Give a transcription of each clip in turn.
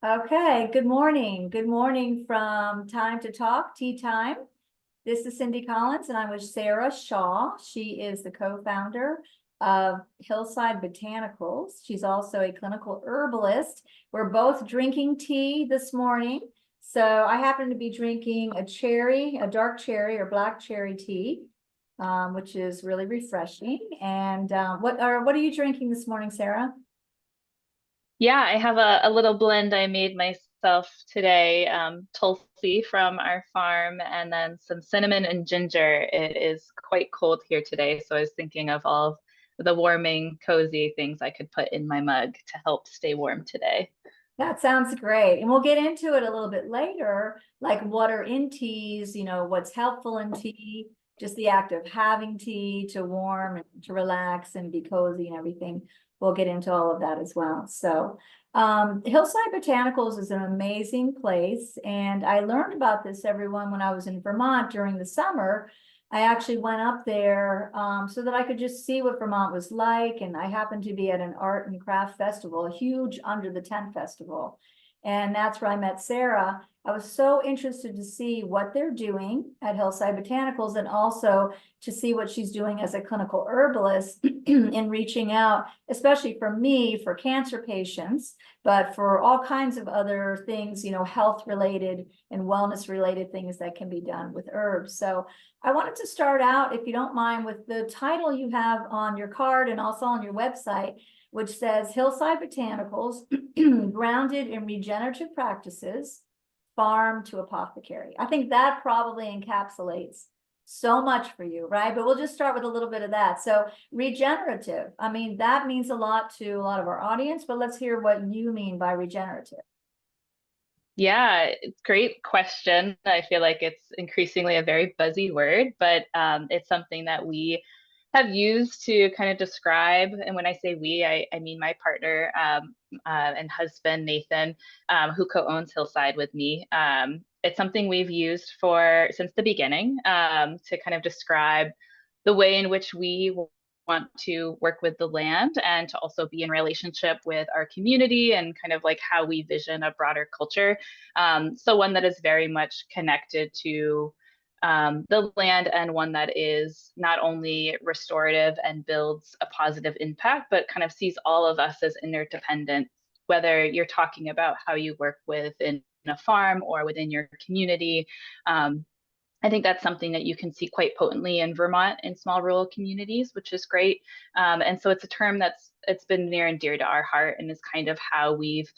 Okay, good morning. Good morning from Time to Talk, Tea Time. This is Cindy Collins, and I'm with Sarah Shaw. She is the co-founder of Hillside Botanicals. She's also a clinical herbalist. We're both drinking tea this morning. So I happen to be drinking a dark cherry or black cherry tea, which is really refreshing. And what are you drinking this morning, Sarah? Yeah, I have a little blend I made myself today, tulsi from our farm, and then some cinnamon and ginger. It is quite cold here today, so I was thinking of all of the warming, cozy things I could put in my mug to help stay warm today. That sounds great. And we'll get into it a little bit later, like what are in teas, what's helpful in tea, just the act of having tea to warm and to relax and be cozy and everything. We'll get into all of that as well. So, Hillside Botanicals is an amazing place. And I learned about this, everyone, when I was in Vermont during the summer. I actually went up there so that I could just see what Vermont was like. And I happened to be at an art and craft festival, a huge under the tent festival. And that's where I met Sarah. I was so interested to see what they're doing at Hillside Botanicals and also to see what she's doing as a clinical herbalist in reaching out, especially for me, for cancer patients, but for all kinds of other things, health related and wellness related things that can be done with herbs. So I wanted to start out, if you don't mind, with the title you have on your card and also on your website, which says Hillside Botanicals, grounded in regenerative practices, farm to apothecary. I think that probably encapsulates so much for you, right? But we'll just start with a little bit of that. So regenerative, I mean, that means a lot to a lot of our audience, but let's hear what you mean by regenerative. Yeah, it's a great question. I feel like it's increasingly a very buzzy word, but it's something that we have used to kind of describe. And when I say we, I mean my partner and husband, Nathan, who co-owns Hillside with me. It's something we've used for since the beginning to kind of describe the way in which we want to work with the land and to also be in relationship with our community and kind of like how we vision a broader culture. So one that is very much connected to the land and one that is not only restorative and builds a positive impact, but kind of sees all of us as interdependent, whether you're talking about how you work within a farm or within your community. I think that's something that you can see quite potently in Vermont in small rural communities, which is great. And so it's a term it's been near and dear to our heart and is kind of how we've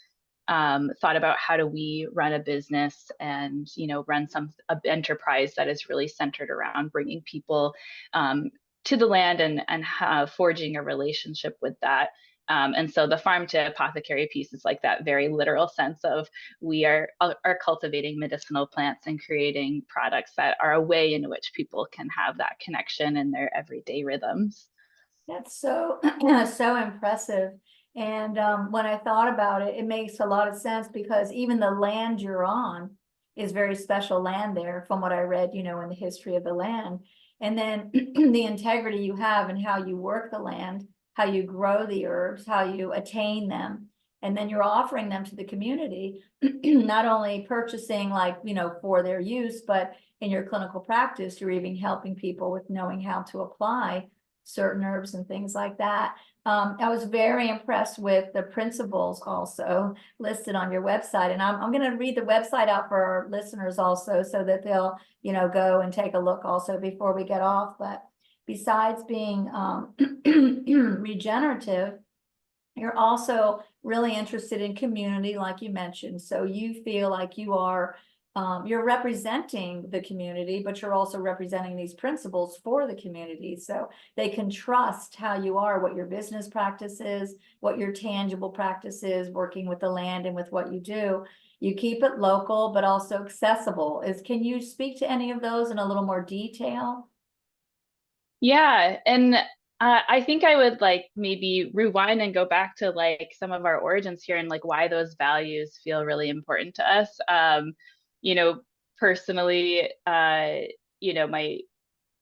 thought about how do we run a business and run a enterprise that is really centered around bringing people to the land and forging a relationship with that. And so the farm to apothecary piece is like that very literal sense of we are cultivating medicinal plants and creating products that are a way in which people can have that connection in their everyday rhythms. That's so so impressive. And when I thought about it, it makes a lot of sense because even the land you're on is very special land there, from what I read, in the history of the land. And then the integrity you have and how you work the land, how you grow the herbs, how you attain them, and then you're offering them to the community, not only purchasing like, for their use, but in your clinical practice, you're even helping people with knowing how to apply certain herbs and things like that. I was very impressed with the principles also listed on your website. And I'm going to read the website out for our listeners also so that they'll, go and take a look also before we get off. But besides being regenerative, you're also really interested in community, like you mentioned. So you feel like you're representing the community, but you're also representing these principles for the community. So they can trust how you are, what your business practice is, what your tangible practice is, working with the land and with what you do. You keep it local, but also accessible. Can you speak to any of those in a little more detail? Yeah, and I think I would like maybe rewind and go back to like some of our origins here and like why those values feel really important to us. You know, personally,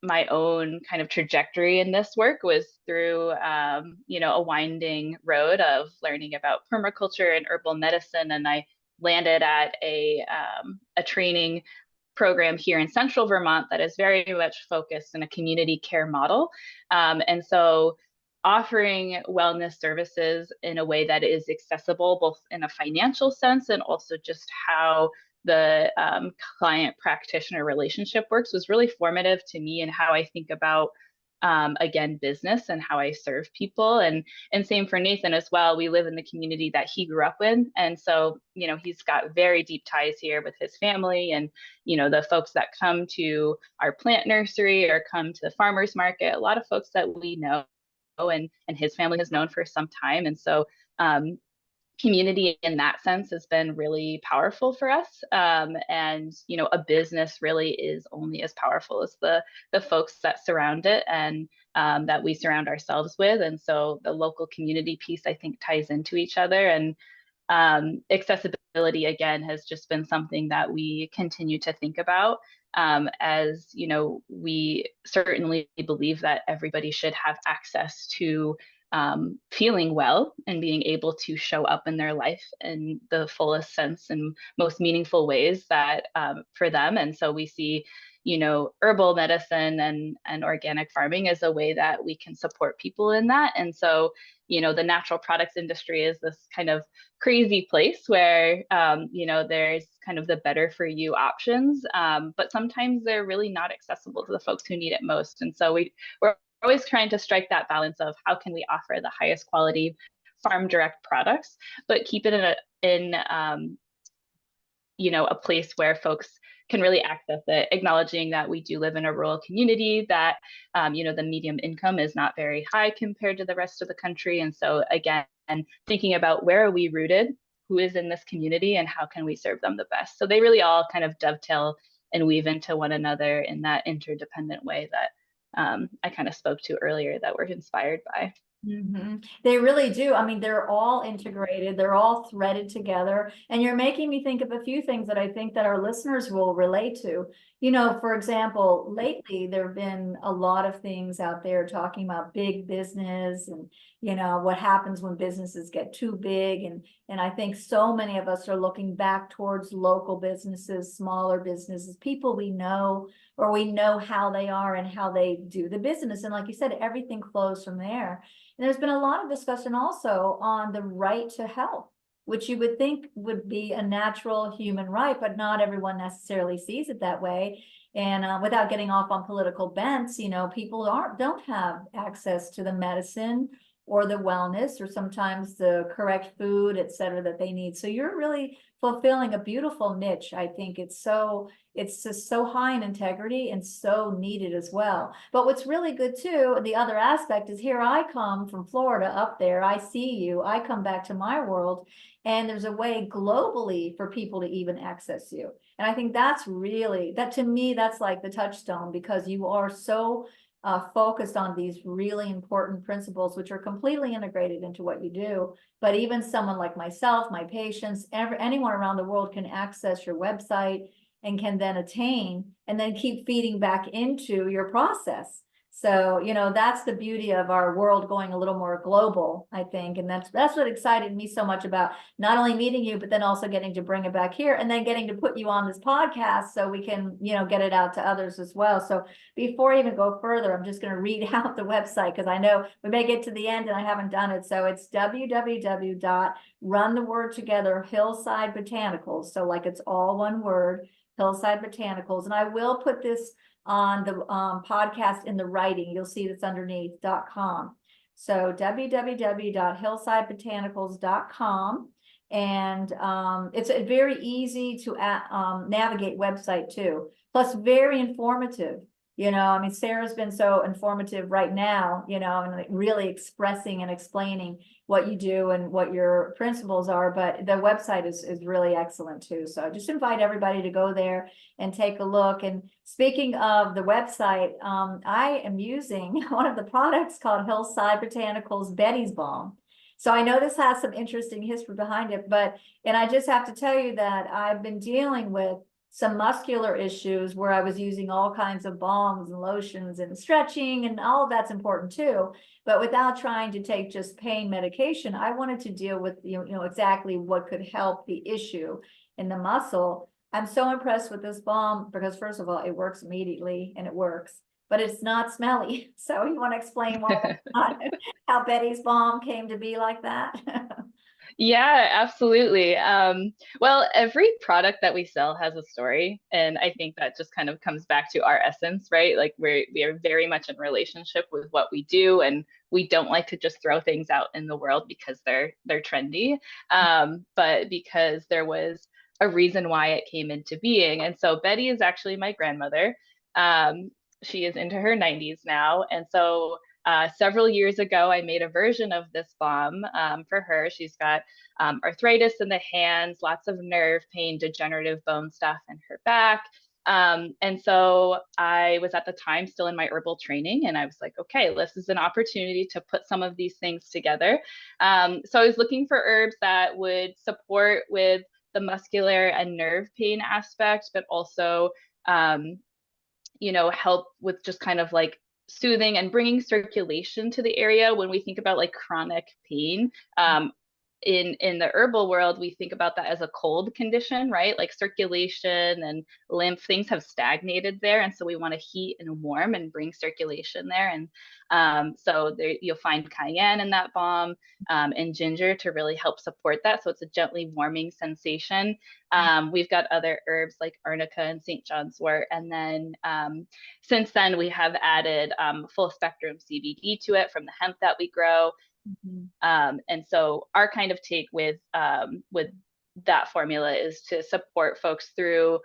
my own kind of trajectory in this work was through a winding road of learning about permaculture and herbal medicine, and I landed at a training program here in central Vermont that is very much focused in a community care model. And so offering wellness services in a way that is accessible, both in a financial sense and also just how the client practitioner relationship works, was really formative to me and how I think about again, business and how I serve people. And same for Nathan as well. We live in the community that he grew up in. And so, you know, he's got very deep ties here with his family, and, you know, the folks that come to our plant nursery or come to the farmer's market, a lot of folks that we know and his family has known for some time. And so community in that sense has been really powerful for us. And, you know, a business really is only as powerful as the folks that surround it and that we surround ourselves with. And so the local community piece, I think, ties into each other. And accessibility, again, has just been something that we continue to think about. As you know, we certainly believe that everybody should have access to feeling well and being able to show up in their life in the fullest sense and most meaningful ways that for them. And so we see, you know, herbal medicine and organic farming as a way that we can support people in that. And so, you know, the natural products industry is this kind of crazy place where, you know, there's kind of the better for you options, but sometimes they're really not accessible to the folks who need it most. And so we're always trying to strike that balance of how can we offer the highest quality farm direct products, but keep it in you know, a place where folks can really access it, acknowledging that we do live in a rural community, that you know, the median income is not very high compared to the rest of the country. And so again, thinking about where are we rooted, who is in this community, and how can we serve them the best. So they really all kind of dovetail and weave into one another in that interdependent way that I kind of spoke to earlier, that we're inspired by. They really do. I mean, they're all integrated, they're all threaded together. And you're making me think of a few things that I think that our listeners will relate to. You know, for example, lately there have been a lot of things out there talking about big business and, you know, what happens when businesses get too big. And I think so many of us are looking back towards local businesses, smaller businesses, people we know, or we know how they are and how they do the business. And like you said, everything flows from there. And there's been a lot of discussion also on the right to health, which you would think would be a natural human right, but not everyone necessarily sees it that way. And without getting off on political bents, you know, people don't have access to the medicine or the wellness or sometimes the correct food, et cetera, that they need. So you're really fulfilling a beautiful niche. I think it's just so high in integrity and so needed as well. But what's really good too, the other aspect is, here I come from Florida up there, I see you, I come back to my world, and there's a way globally for people to even access you. And I think that's really, that to me, that's like the touchstone, because you are so focused on these really important principles, which are completely integrated into what you do. But even someone like myself, my patients, anyone around the world can access your website and can then attain and then keep feeding back into your process. So, you know, that's the beauty of our world going a little more global, I think. And that's what excited me so much about not only meeting you, but then also getting to bring it back here and then getting to put you on this podcast so we can, you know, get it out to others as well. So before I even go further, I'm just going to read out the website, because I know we may get to the end and I haven't done it. So it's www.run the word together, Hillside Botanicals. So like it's all one word, Hillside Botanicals. And I will put this on the podcast in the writing. You'll see it's underneath .com. So www.hillsidebotanicals.com. And it's a very easy to navigate website too. Plus very informative. You know, I mean, Sarah's been so informative right now, you know, and like really expressing and explaining what you do and what your principles are. But the website is really excellent too. So I just invite everybody to go there and take a look. And speaking of the website, I am using one of the products called Hillside Botanicals Betty's Balm. So I know this has some interesting history behind it, and I just have to tell you that I've been dealing with some muscular issues where I was using all kinds of balms and lotions and stretching, and all of that's important too. But without trying to take just pain medication, I wanted to deal with, exactly what could help the issue in the muscle. I'm so impressed with this balm because, first of all, it works immediately and it works, but it's not smelly. So you want to explain how Betty's balm came to be like that? Yeah, absolutely. Well, every product that we sell has a story, and I think that just kind of comes back to our essence, right? Like we are very much in relationship with what we do, and we don't like to just throw things out in the world because they're trendy, but because there was a reason why it came into being. And so Betty is actually my grandmother. Um, she is into her 90s now, and so several years ago, I made a version of this balm for her. She's got arthritis in the hands, lots of nerve pain, degenerative bone stuff in her back. And so I was at the time still in my herbal training, and I was like, okay, this is an opportunity to put some of these things together. So I was looking for herbs that would support with the muscular and nerve pain aspect, but also, help with just kind of like soothing and bringing circulation to the area. When we think about like chronic pain, in the herbal world, we think about that as a cold condition, right? Like circulation and lymph, things have stagnated there, and so we want to heat and warm and bring circulation there. And so there, you'll find cayenne in that balm, and ginger to really help support that. So it's a gently warming sensation. We've got other herbs like arnica and St. John's wort, and then since then we have added full spectrum CBD to it from the hemp that we grow. And so our kind of take with that formula is to support folks through,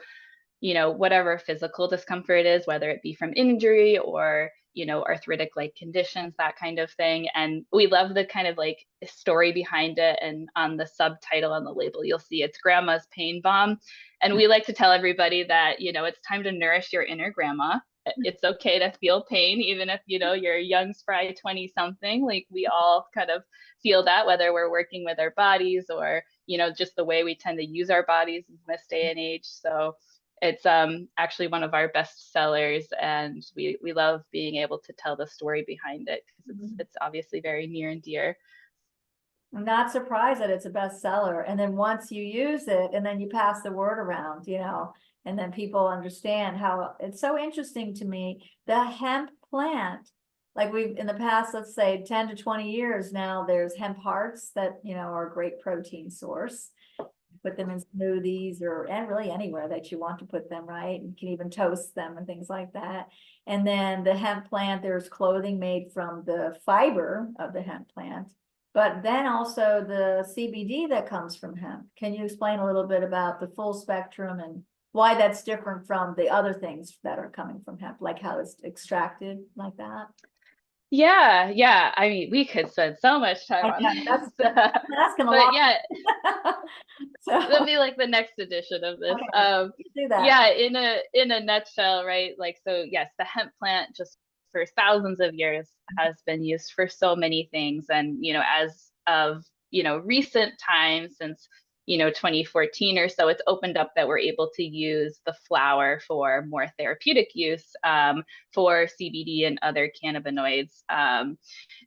whatever physical discomfort is, whether it be from injury or, arthritic like conditions, that kind of thing. And we love the kind of like story behind it. And on the subtitle on the label, you'll see it's Grandma's Pain Balm. And we like to tell everybody that, it's time to nourish your inner grandma. It's okay to feel pain, even if, you're a young, spry 20 something. Like we all kind of feel that, whether we're working with our bodies or, just the way we tend to use our bodies in this day and age. So it's actually one of our best sellers, and we love being able to tell the story behind it because it's obviously very near and dear. I'm not surprised that it's a bestseller. And then once you use it and then you pass the word around, and then people understand how it's so interesting to me. The hemp plant, like we've in the past, let's say 10 to 20 years now, there's hemp hearts that, are a great protein source. Put them in smoothies and really anywhere that you want to put them, right? You can even toast them and things like that. And then the hemp plant, there's clothing made from the fiber of the hemp plant. But then also the CBD that comes from hemp. Can you explain a little bit about the full spectrum and why that's different from the other things that are coming from hemp, like how it's extracted like that? Yeah. I mean, we could spend so much time I on know, this. that's asking a But lot. yeah, So, that'll be like the next edition of this. okay, do that. Yeah, in a nutshell, right? Like, so yes, the hemp plant just for thousands of years has been used for so many things. And, as of, recent times, since 2014 or so, it's opened up that we're able to use the flower for more therapeutic use, for CBD and other cannabinoids.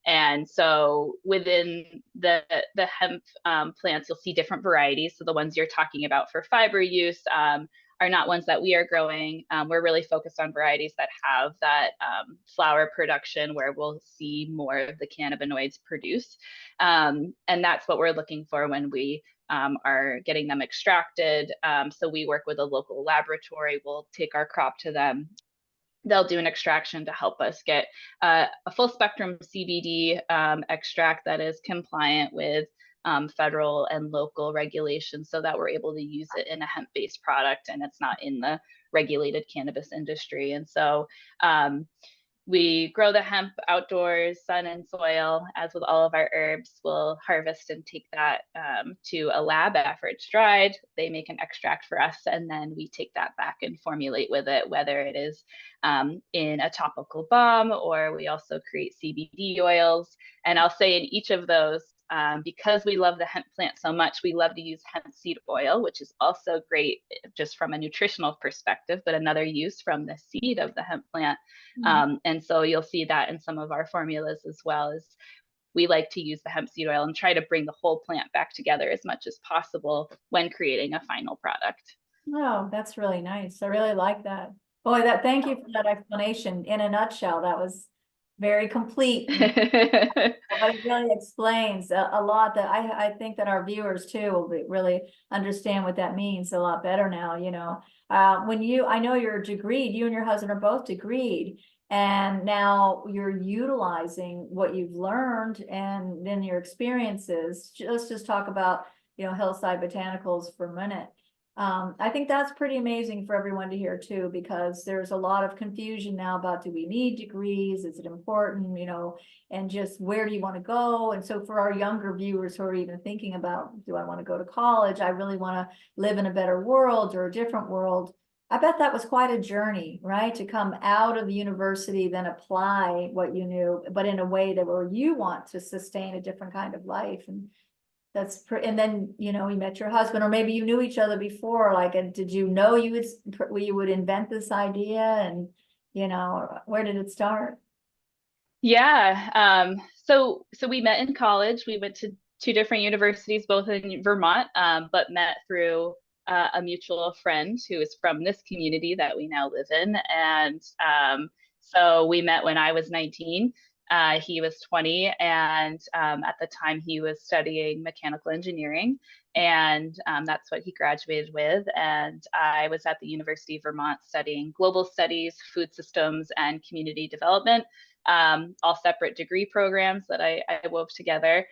And so within the hemp plants, you'll see different varieties. So the ones you're talking about for fiber use are not ones that we are growing. We're really focused on varieties that have that flower production where we'll see more of the cannabinoids produced. And that's what we're looking for when we are getting them extracted. So we work with a local laboratory. We'll take our crop to them. They'll do an extraction to help us get a full spectrum CBD extract that is compliant with federal and local regulations so that we're able to use it in a hemp-based product and it's not in the regulated cannabis industry. And so we grow the hemp outdoors, sun and soil. As with all of our herbs, we'll harvest and take that to a lab after it's dried. They make an extract for us, and then we take that back and formulate with it, whether it is in a topical balm or we also create CBD oils. And I'll say in each of those, because we love the hemp plant so much, we love to use hemp seed oil, which is also great just from a nutritional perspective, but another use from the seed of the hemp plant. And so you'll see that in some of our formulas as well, as we like to use the hemp seed oil and try to bring the whole plant back together as much as possible when creating a final product. Oh, that's really nice. I really like that. Boy, thank you for that explanation. In a nutshell, that was very complete. But it really explains a lot that I think that our viewers too will really understand what that means a lot better now, you know. I know you're degreed, you and your husband are both degreed, and now you're utilizing what you've learned and then your experiences. Let's just talk about, you know, Hillside Botanicals for a minute. I think that's pretty amazing for everyone to hear too, because there's a lot of confusion now about, do we need degrees? Is it important, you know, and just where do you want to go? And so for our younger viewers who are even thinking about, do I want to go to college? I really want to live in a better world or a different world. I bet that was quite a journey, right? To come out of university, then apply what you knew, but in a way that where you want to sustain a different kind of life. And and then, you know, you met your husband, or maybe you knew each other before, like, and did you know you would invent this idea? And, you know, where did it start? Yeah. So we met in college. We went to two different universities, both in Vermont, but met through a mutual friend who is from this community that we now live in. And so we met when I was 19. He was 20, and at the time he was studying mechanical engineering, and that's what he graduated with. And I was at the University of Vermont studying global studies, food systems, and community development, all separate degree programs that I wove together.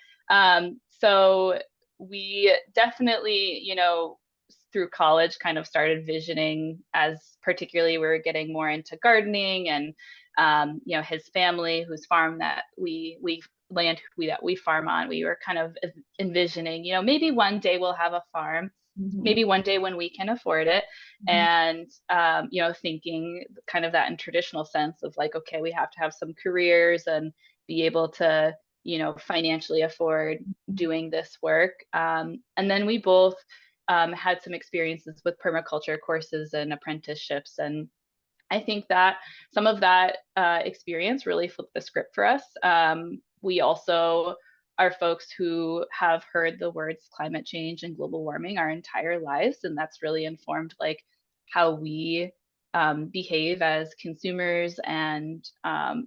So we definitely, you know, through college kind of started visioning, as particularly we were getting more into gardening, and you know, his family whose farm that that we farm on, we were kind of envisioning, you know, maybe one day we'll have a farm, maybe one day when we can afford it. And you know, thinking kind of that in traditional sense of like, okay, we have to have some careers and be able to, you know, financially afford doing this work. And then we both had some experiences with permaculture courses and apprenticeships. And I think that some of that experience really flipped the script for us. We also are folks who have heard the words climate change and global warming our entire lives, and that's really informed like how we behave as consumers, and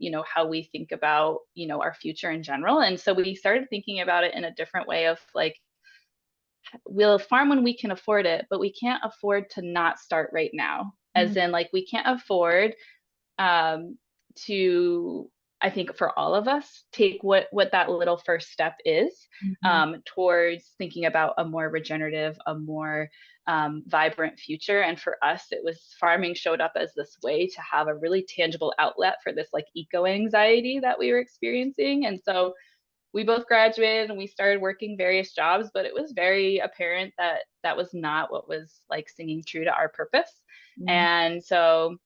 you know, how we think about, you know, our future in general. And so we started thinking about it in a different way of like, we'll farm when we can afford it, but we can't afford to not start right now. As in, like, we can't afford to, I think for all of us, take what that little first step is towards thinking about a more regenerative, a more vibrant future. And for us, it was farming showed up as this way to have a really tangible outlet for this like eco anxiety that we were experiencing. And so we both graduated and we started working various jobs, but it was very apparent that that was not what was like singing true to our purpose. And so,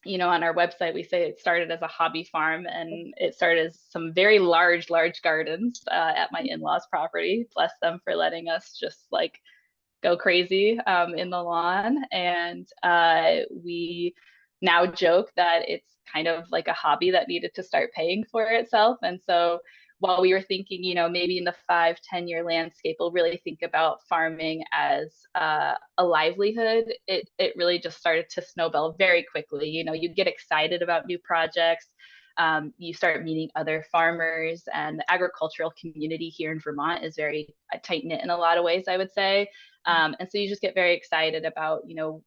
you know, on our website, we say it started as a hobby farm, and it started as some very large gardens at my in-laws property. Bless them for letting us just like go crazy in the lawn. And we now joke that it's kind of like a hobby that needed to start paying for itself. And so while we were thinking, you know, maybe in the 5-10 year landscape, we'll really think about farming as a livelihood, it really just started to snowball very quickly. You know, you get excited about new projects. You start meeting other farmers, and the agricultural community here in Vermont is very tight knit in a lot of ways, I would say. And so you just get very excited about, you know,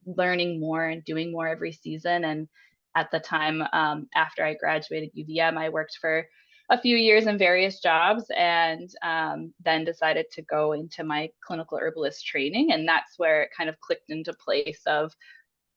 learning more and doing more every season. And at the time, after I graduated UVM, I worked for a few years in various jobs, and then decided to go into my clinical herbalist training. And that's where it kind of clicked into place of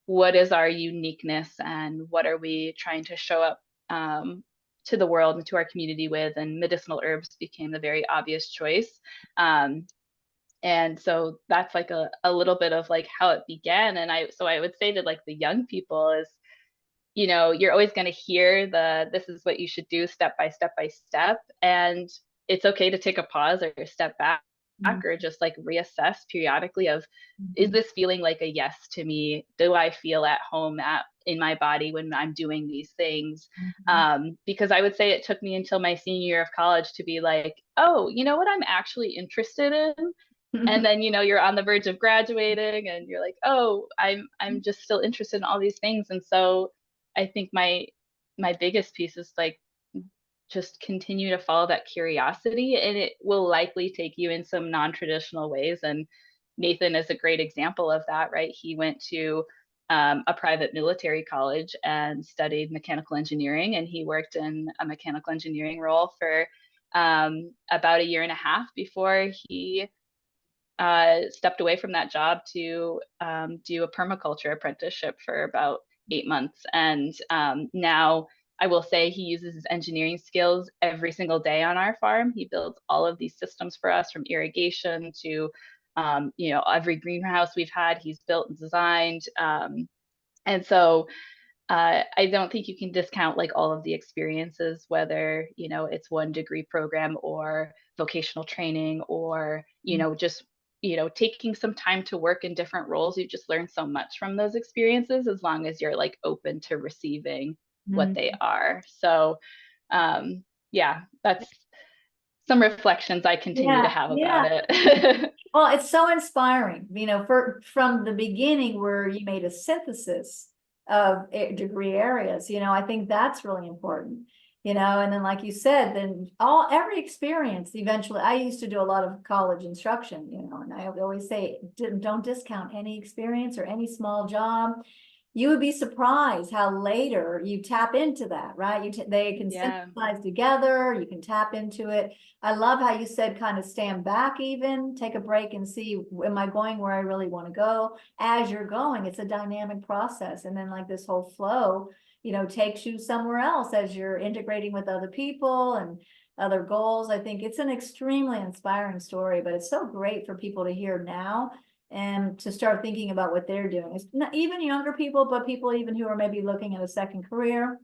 what is our uniqueness and what are we trying to show up to the world and to our community with. And medicinal herbs became the very obvious choice. And so that's like a little bit of like how it began. And I would say to like the young people is, you know, you're always going to hear this is what you should do step by step by step. And it's okay to take a pause or step back, or just like reassess periodically of, is Mhm. this feeling like a yes to me? Do I feel at home in my body when I'm doing these things? Mhm. Because I would say it took me until my senior year of college to be like, oh, you know what I'm actually interested in? And then, you're on the verge of graduating and you're like, oh, I'm just still interested in all these things. And so I think my biggest piece is like, just continue to follow that curiosity, and it will likely take you in some non-traditional ways. And Nathan is a great example of that, right? He went to a private military college and studied mechanical engineering, and he worked in a mechanical engineering role for about a year and a half before he stepped away from that job to do a permaculture apprenticeship for about 8 months. And now I will say he uses his engineering skills every single day on our farm. He builds all of these systems for us, from irrigation to, every greenhouse we've had, he's built and designed. And so I don't think you can discount like all of the experiences, whether, it's 1 degree program or vocational training, or, just, taking some time to work in different roles. You just learn so much from those experiences, as long as you're like open to receiving what they Mhm. are. So, yeah, that's some reflections I continue to Yeah, have about yeah. it. Well, it's so inspiring, from the beginning where you made a synthesis of degree areas, I think that's really important, and then like you said, then every experience eventually, I used to do a lot of college instruction, and I always say, don't discount any experience or any small job. You would be surprised how later you tap into that, right? They can Yeah. synthesize together, you can tap into it. I love how you said kind of stand back, even take a break and see, am I going where I really want to go? As you're going, it's a dynamic process. And then like this whole flow, takes you somewhere else as you're integrating with other people and other goals. I think it's an extremely inspiring story, but it's so great for people to hear now and to start thinking about what they're doing. It's not even younger people, but people even who are maybe looking at a second career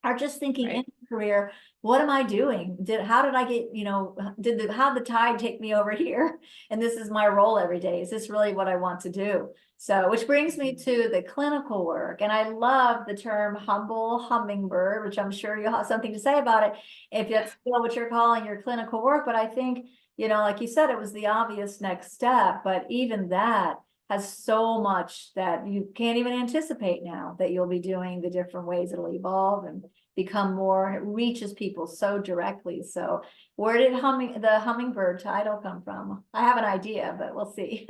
are just thinking in Right. career, what am I doing? How did I get, how the tide take me over here? And this is my role every day. Is this really what I want to do? So, which brings me Mhm. to the clinical work. And I love the term humble hummingbird, which I'm sure you'll have something to say about it if that's still what you're calling your clinical work. But I think, like you said, it was the obvious next step, but even that has so much that you can't even anticipate now that you'll be doing, the different ways it'll evolve and become more, it reaches people so directly. So where did the hummingbird title come from? I have an idea, but we'll see.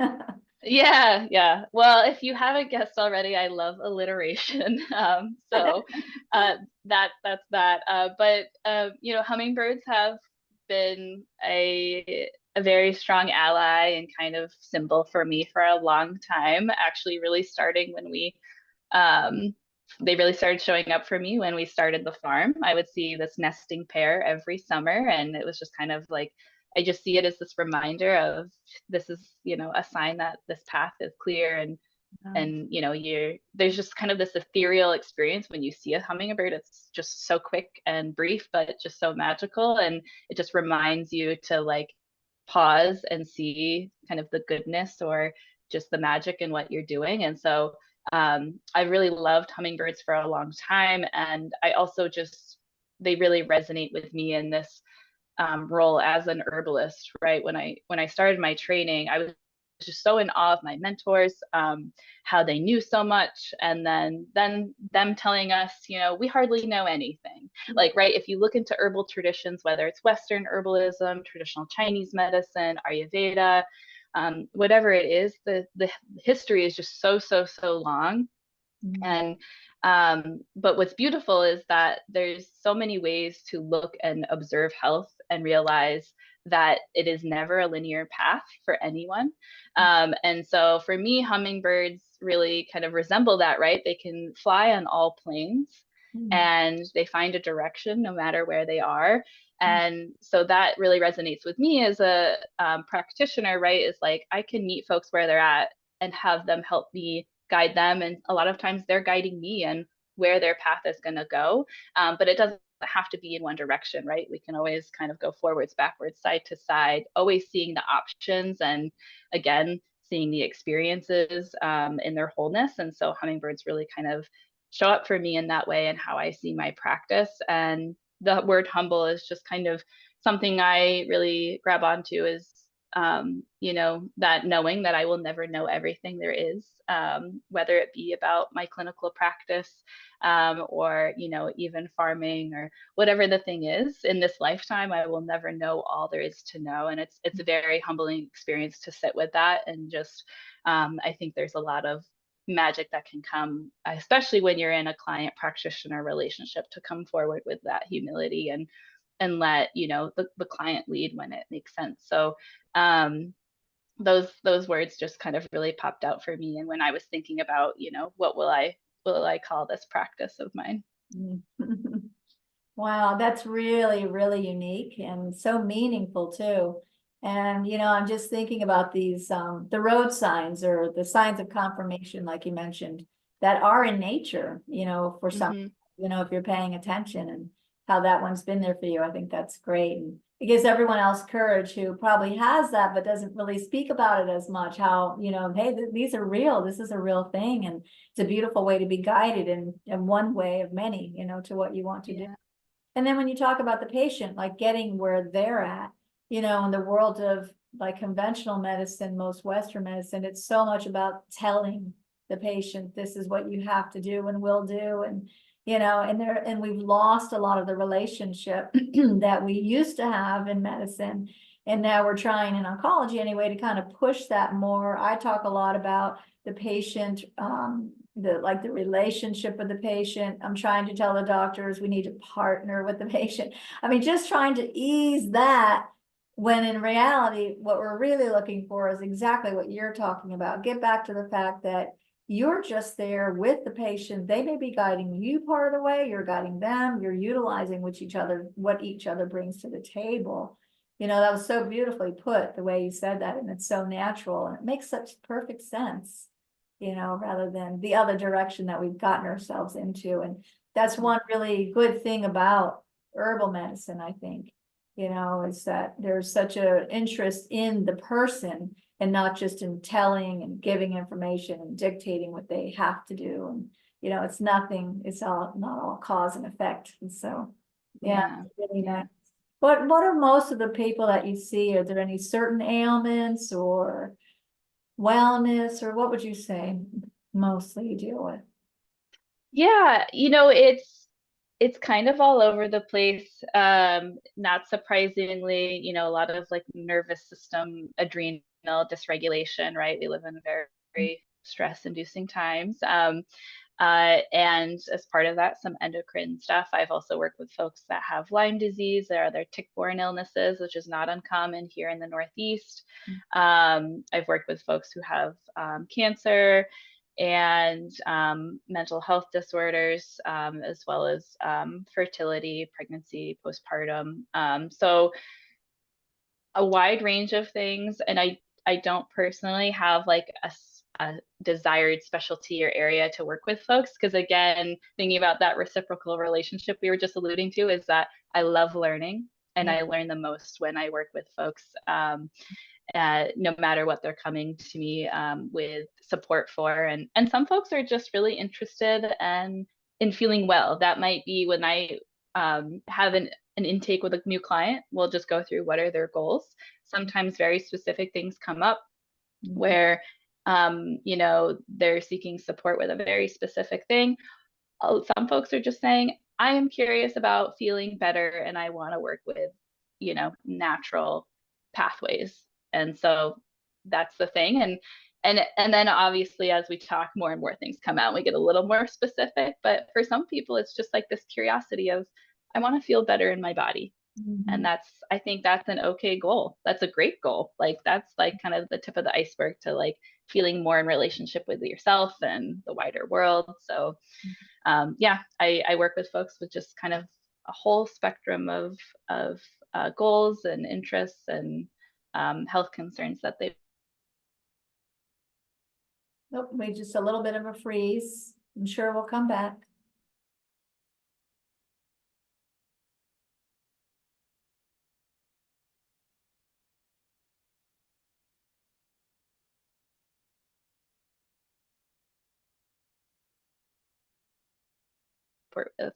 Yeah, yeah. Well, if you haven't guessed already, I love alliteration. So that's that. But hummingbirds have been a very strong ally and kind of symbol for me for a long time. Actually, really starting when um, they really started showing up for me when we started the farm. I would see this nesting pair every summer, and it was just kind of like, I just see it as this reminder of, this is, a sign that this path is clear. And there's just kind of this ethereal experience when you see a hummingbird. It's just so quick and brief, but it's just so magical, and it just reminds you to like pause and see kind of the goodness or just the magic in what you're doing. And so I really loved hummingbirds for a long time, and I also just, they really resonate with me in this role as an herbalist. Right, when I started my training, I was just so in awe of my mentors, how they knew so much, and then them telling us, we hardly know anything. Like, right, if you look into herbal traditions, whether it's Western herbalism, traditional Chinese medicine, Ayurveda, whatever it is, the history is just so long. Mhm. And but what's beautiful is that there's so many ways to look and observe health and realize that it is never a linear path for anyone. And so for me, hummingbirds really kind of resemble that, right? They can fly on all planes, Mhm. and they find a direction no matter where they are. And so that really resonates with me as a practitioner, right? Is like, I can meet folks where they're at and have them help me guide them. And a lot of times they're guiding me and where their path is going to go. But it doesn't have to be in one direction, right? We can always kind of go forwards, backwards, side to side, always seeing the options and again, seeing the experiences in their wholeness. And so hummingbirds really kind of show up for me in that way and how I see my practice. And the word humble is just kind of something I really grab onto is, you know, that knowing that I will never know everything there is, whether it be about my clinical practice or, you know, even farming or whatever the thing is in this lifetime, I will never know all there is to know. And it's a very humbling experience to sit with that. And just, I think there's a lot of magic that can come, especially when you're in a client practitioner relationship, to come forward with that humility and let, you know, the client lead when it makes sense. So um, those words just kind of really popped out for me. And when I was thinking about, you know, what will I call this practice of mine? Wow, that's really, really unique and so meaningful too. And, you know, I'm just thinking about these, the road signs or the signs of confirmation, like you mentioned, that are in nature, you know, for some, Mm-hmm. you know, if you're paying attention and how that one's been there for you. I think that's great. And it gives everyone else courage who probably has that, but doesn't really speak about it as much. How, you know, hey, these are real. This is a real thing. And it's a beautiful way to be guided in one way of many, you know, to what you want to do. Yeah. And then when you talk about the patient, like getting where they're at, you know, in the world of like conventional medicine, most Western medicine, it's so much about telling the patient, this is what you have to do and will do. And, you know, and we've lost a lot of the relationship that we used to have in medicine. And now we're trying in oncology anyway to kind of push that more. I talk a lot about the patient, the relationship with the patient. I'm trying to tell the doctors we need to partner with the patient. I mean, just trying to ease that, when in reality, what we're really looking for is exactly what you're talking about. Get back to the fact that you're just there with the patient. They may be guiding you part of the way, you're guiding them, you're utilizing what each other brings to the table. You know, that was so beautifully put, the way you said that, and it's so natural, and it makes such perfect sense, you know, rather than the other direction that we've gotten ourselves into. And that's one really good thing about herbal medicine, I think, you know, is that there's such an interest in the person and not just in telling and giving information and dictating what they have to do. And, you know, it's not all cause and effect. And so, yeah, Yeah. it's really Yeah. nice. What are most of the people that you see? Are there any certain ailments or wellness, or what would you say mostly you deal with? Yeah, you know, it's kind of all over the place. Not surprisingly, you know, a lot of like nervous system, adrenal dysregulation, right? We live in very stress-inducing times. And as part of that, some endocrine stuff. I've also worked with folks that have Lyme disease. There are other tick-borne illnesses, which is not uncommon here in the Northeast. I've worked with folks who have cancer and mental health disorders, as well as fertility, pregnancy, postpartum. So a wide range of things. And I don't personally have like a desired specialty or area to work with folks. Because again, thinking about that reciprocal relationship we were just alluding to is that I love learning and Yeah. I learn the most when I work with folks. No matter what they're coming to me with support for. And some folks are just really interested in feeling well. That might be when I have an intake with a new client, we'll just go through what are their goals. Sometimes very specific things come up where you know, they're seeking support with a very specific thing. Some folks are just saying, I am curious about feeling better and I want to work with, you know, natural pathways. And so that's the thing. And then obviously as we talk, more and more things come out and we get a little more specific. But for some people, it's just like this curiosity of, I want to feel better in my body. And Mhm. I think that's an okay goal. That's a great goal. Like that's like kind of the tip of the iceberg to like feeling more in relationship with yourself and the wider world. So yeah, I work with folks with just kind of a whole spectrum of goals and interests and health concerns that they. Nope, we just a little bit of a freeze. I'm sure we'll come back. support with.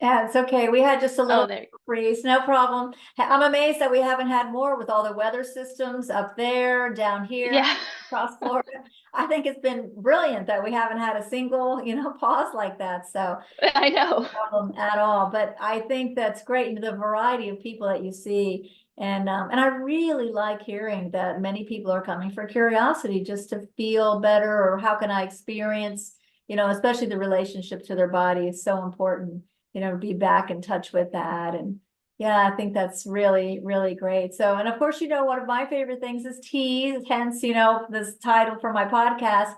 Yeah, it's okay. We had just a Oh, little there. freeze, no problem. I'm amazed that we haven't had more with all the weather systems up there, down here, Yeah. across Florida. I think it's been brilliant that we haven't had a single, pause like that. So I know. problem at all. But I think that's great, the variety of people that you see. And I really like hearing that many people are coming for curiosity, just to feel better, or how can I experience, especially the relationship to their body is so important, to be back in touch with that. And yeah, I think that's really, really great. So, and of course, one of my favorite things is tea, hence, this title for my podcast.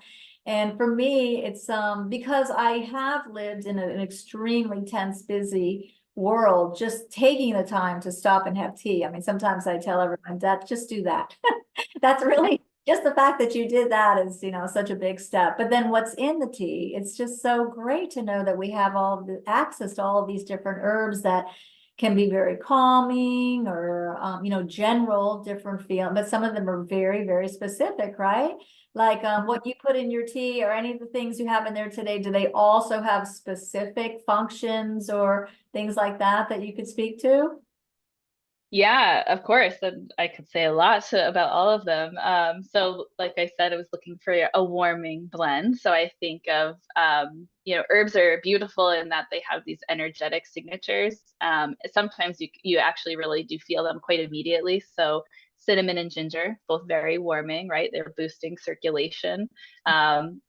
And for me, it's because I have lived in an extremely tense, busy world, just taking the time to stop and have tea. I mean, sometimes I tell everyone that just do that. That's really just the fact that you did that is, such a big step. But then what's in the tea? It's just so great to know that we have all of the access to all of these different herbs that can be very calming, or general different feeling, but some of them are very, very specific, right? Like what you put in your tea, or any of the things you have in there today, do they also have specific functions or things like that you could speak to? Yeah, of course. And I could say a lot about all of them. So like I said, I was looking for a warming blend. So I think of, herbs are beautiful in that they have these energetic signatures. Sometimes you actually really do feel them quite immediately. So cinnamon and ginger, both very warming, right? They're boosting circulation. And,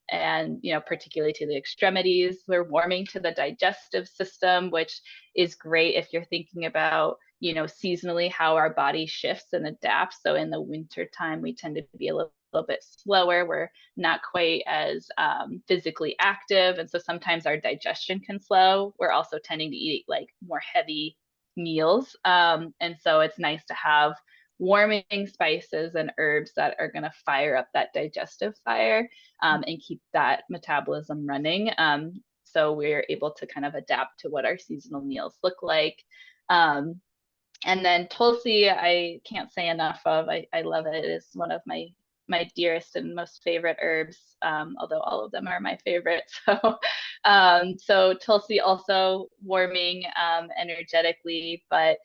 particularly to the extremities, they're warming to the digestive system, which is great if you're thinking about seasonally how our body shifts and adapts. So in the winter time, we tend to be a little bit slower. We're not quite as physically active. And so sometimes our digestion can slow. We're also tending to eat like more heavy meals. And so it's nice to have warming spices and herbs that are going to fire up that digestive fire and keep that metabolism running. So we're able to kind of adapt to what our seasonal meals look like. And then Tulsi, I can't say enough of. I love it. It is one of my dearest and most favorite herbs, although all of them are my favorite. So Tulsi also warming energetically, but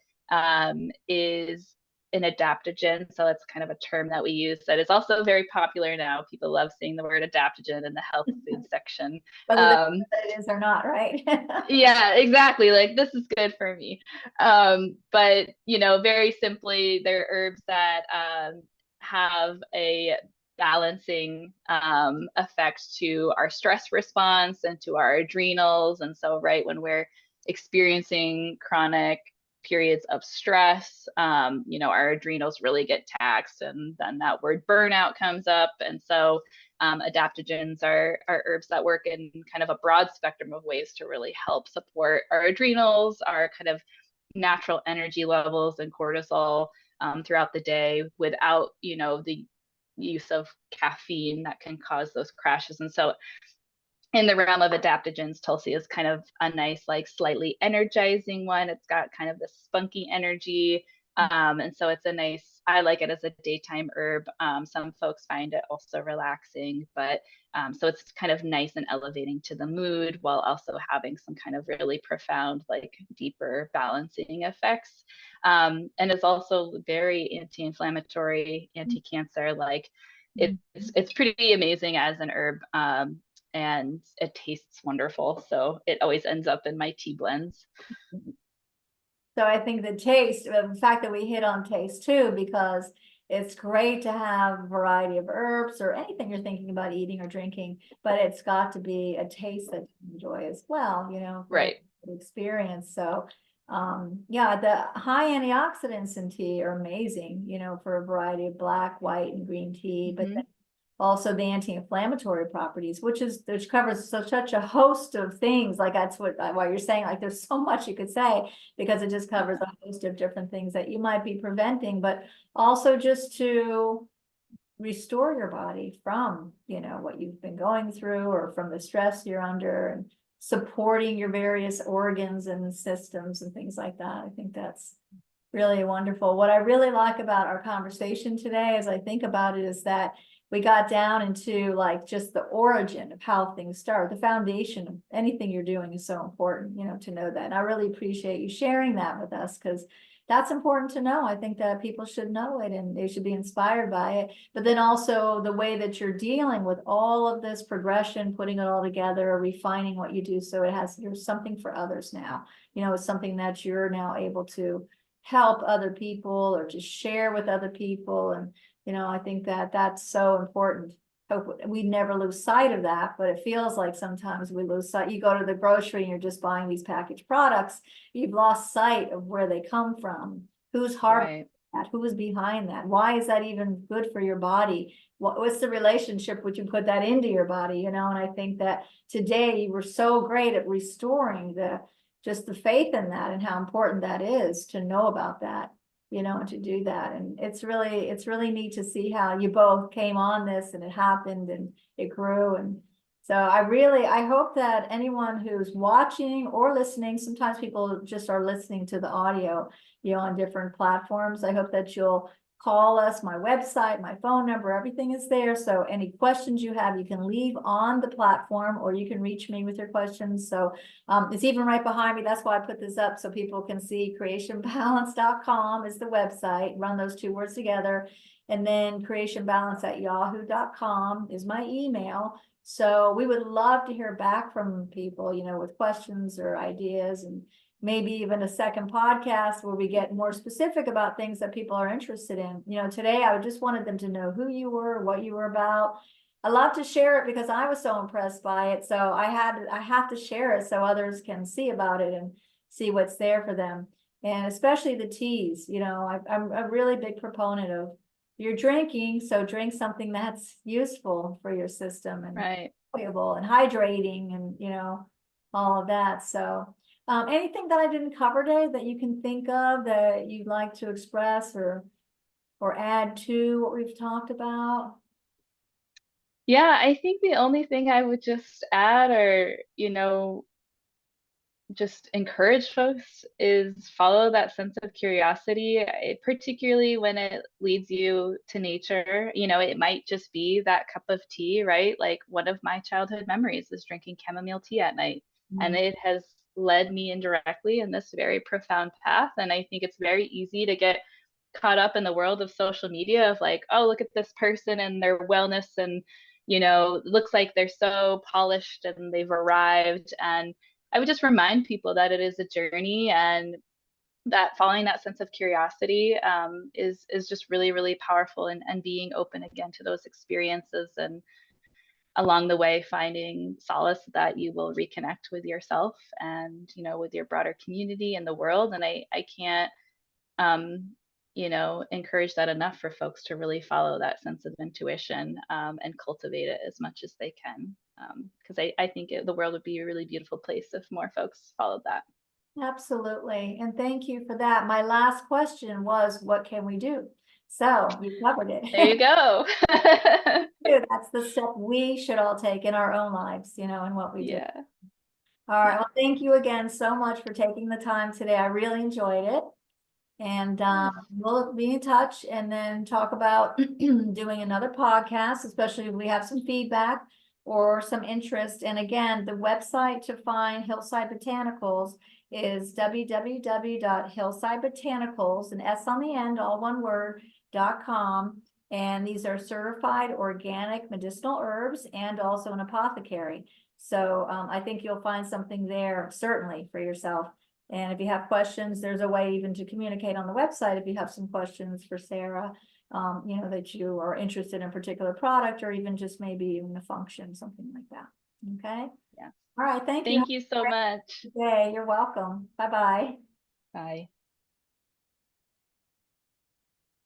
is an adaptogen. So it's kind of a term that we use that is also very popular now. People love saying the word adaptogen in the health food section. Whether it is or not, right? Yeah, exactly. Like this is good for me. But very simply, they're herbs that have a balancing effect to our stress response and to our adrenals. And so, right when we're experiencing chronic periods of stress, our adrenals really get taxed, and then that word burnout comes up. And so adaptogens are herbs that work in kind of a broad spectrum of ways to really help support our adrenals, our kind of natural energy levels and cortisol throughout the day without, the use of caffeine that can cause those crashes. And so in the realm of adaptogens, Tulsi is kind of a nice, like slightly energizing one. It's got kind of this spunky energy. And so it's I like it as a daytime herb. Some folks find it also relaxing, but so it's kind of nice and elevating to the mood while also having some kind of really profound, like deeper balancing effects. And it's also very anti-inflammatory, anti-cancer. Like it's pretty amazing as an herb. And it tastes wonderful. So it always ends up in my tea blends. So I think the taste, the fact that we hit on taste too, because it's great to have a variety of herbs or anything you're thinking about eating or drinking, but it's got to be a taste that you enjoy as well, Right. the experience. So yeah, the high antioxidants in tea are amazing, for a variety of black, white, and green tea, but then also the anti-inflammatory properties, which covers such a host of things. Like that's why you're saying, like there's so much you could say, because it just covers a host of different things that you might be preventing, but also just to restore your body from, what you've been going through, or from the stress you're under, and supporting your various organs and systems and things like that. I think that's really wonderful. What I really like about our conversation today, as I think about it, is that we got down into like just the origin of how things start. The foundation of anything you're doing is so important, to know that. And I really appreciate you sharing that with us, because that's important to know. I think that people should know it and they should be inspired by it. But then also the way that you're dealing with all of this progression, putting it all together, refining what you do, so there's something for others now. It's something that you're now able to help other people or just share with other people. And I think that that's so important. Hope we never lose sight of that, but it feels like sometimes we lose sight. You go to the grocery and you're just buying these packaged products. You've lost sight of where they come from, who's harboring that, who is behind that, why is that even good for your body? What's the relationship when you put that into your body? And I think that today you were so great at restoring just the faith in that and how important that is to know about that. And to do that. And it's really neat to see how you both came on this and it happened and it grew. And so I hope that anyone who's watching or listening, sometimes people just are listening to the audio, on different platforms. I hope that you'll call us. My website, my phone number, everything is there. So any questions you have, you can leave on the platform, or you can reach me with your questions. So it's even right behind me. That's why I put this up so people can see. creationbalance.com is the website. Run those two words together. And then creationbalance@yahoo.com is my email. So we would love to hear back from people, with questions or ideas, and maybe even a second podcast where we get more specific about things that people are interested in. Today I just wanted them to know who you were, what you were about. I love to share it because I was so impressed by it. So I have to share it so others can see about it and see what's there for them. And especially the teas, I'm a really big proponent of, you're drinking, so drink something that's useful for your system and valuable and hydrating and, all of that. So anything that I didn't cover today that you can think of that you'd like to express or add to what we've talked about? Yeah, I think the only thing I would just add, or, just encourage folks, is follow that sense of curiosity, particularly when it leads you to nature. It might just be that cup of tea, right? Like, one of my childhood memories is drinking chamomile tea at night. And it has led me indirectly in this very profound path. And I think it's very easy to get caught up in the world of social media of like, oh, look at this person and their wellness, and it looks like they're so polished and they've arrived. And I would just remind people that it is a journey, and that following that sense of curiosity is just really, really powerful, and being open again to those experiences, and along the way finding solace that you will reconnect with yourself and with your broader community and the world. And I can't encourage that enough for folks to really follow that sense of intuition, and cultivate it as much as they can. Because I think the world would be a really beautiful place if more folks followed that. Absolutely. And thank you for that. My last question was, what can we do? So you covered it. There you go. That's the step we should all take in our own lives, in what we do. All right. Well, thank you again so much for taking the time today. I really enjoyed it. And we'll be in touch and then talk about doing another podcast, especially if we have some feedback or some interest. And again, the website to find Hillside Botanicals is www.hillsidebotanicals, and S on the end, all one word, .com. And these are certified organic medicinal herbs and also an apothecary. So I think you'll find something there, certainly, for yourself. And if you have questions, there's a way even to communicate on the website if you have some questions for Sarah, that you are interested in a particular product, or even just maybe even a function, something like that. Okay. Yeah. All right. Thank you. Thank you so much. Okay. You're welcome. Bye-bye. Bye.